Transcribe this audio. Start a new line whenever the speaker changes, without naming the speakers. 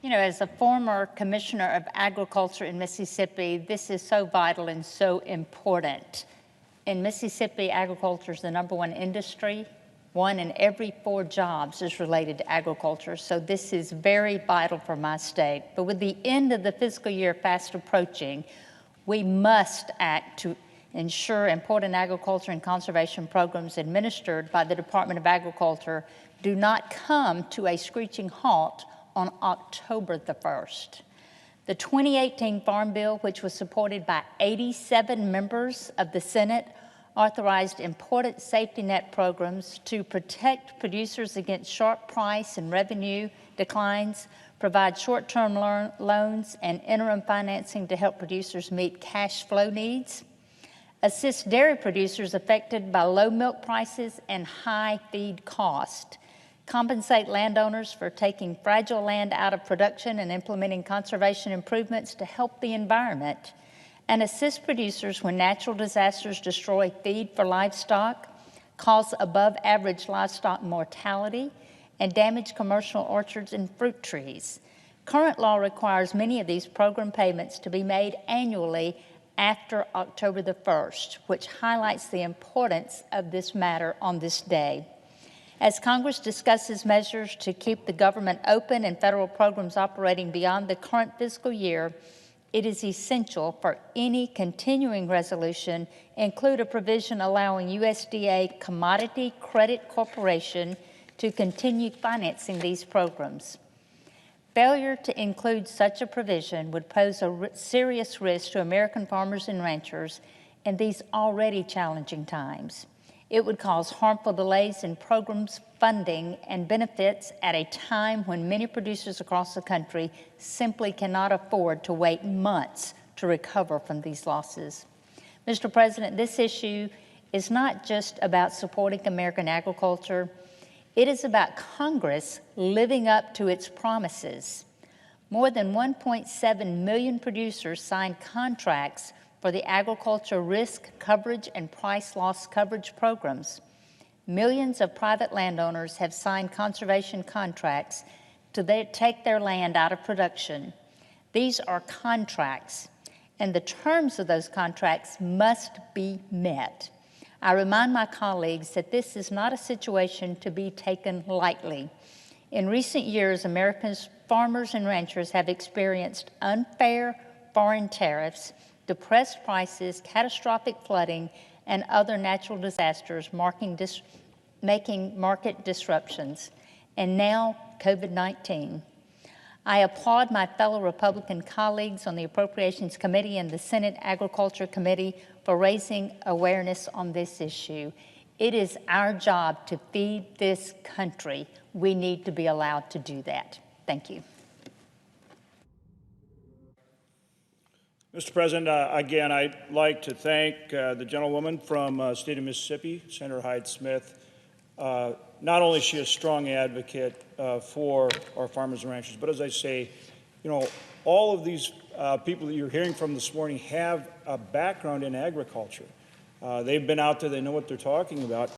You know, as a former commissioner of agriculture in Mississippi, this is so vital and so important. In Mississippi, agriculture is the #1 industry. 1 in every 4 jobs is related to agriculture, so this is very vital for my state. But with the end of the fiscal year fast approaching, we must act to ensure important agriculture and conservation programs administered by the Department of Agriculture do not come to a screeching halt on October the 1st. The 2018 Farm Bill, which was supported by 87 members of the Senate, authorized important safety net programs to protect producers against sharp price and revenue declines, provide short-term loans and interim financing to help producers meet cash flow needs, assist dairy producers affected by low milk prices and high feed cost, compensate landowners for taking fragile land out of production and implementing conservation improvements to help the environment, and assist producers when natural disasters destroy feed for livestock, cause above-average livestock mortality, and damage commercial orchards and fruit trees. Current law requires many of these program payments to be made annually after October the 1st, which highlights the importance of this matter on this day. As Congress discusses measures to keep the government open and federal programs operating beyond the current fiscal year, it is essential for any continuing resolution include a provision allowing USDA Commodity Credit Corporation to continue financing these programs. Failure to include such a provision would pose a serious risk to American farmers and ranchers in these already challenging times. It would cause harmful delays in programs, funding, and benefits at a time when many producers across the country simply cannot afford to wait months to recover from these losses. Mr. President, this issue is not just about supporting American agriculture. It is about Congress living up to its promises. More than 1.7 million producers signed contracts for the agriculture risk coverage and price loss coverage programs. Millions of private landowners have signed conservation contracts to take their land out of production. These are contracts, and the terms of those contracts must be met. I remind my colleagues that this is not a situation to be taken lightly. In recent years, America's farmers and ranchers have experienced unfair foreign tariffs, depressed prices, catastrophic flooding, and other natural disasters making market disruptions, and now COVID-19. I applaud my fellow Republican colleagues on the Appropriations Committee and the Senate Agriculture Committee for raising awareness on this issue. It is our job to feed this country. We need to be allowed to do that. Thank you.
Mr. President, again, I'd like to thank the gentlewoman from the state of Mississippi, Cindy Hyde-Smith. Not only is she a strong advocate for our farmers and ranchers, but as I say, you know, all of these people that you're hearing from this morning have a background in agriculture. They've been out there, they know what they're talking about.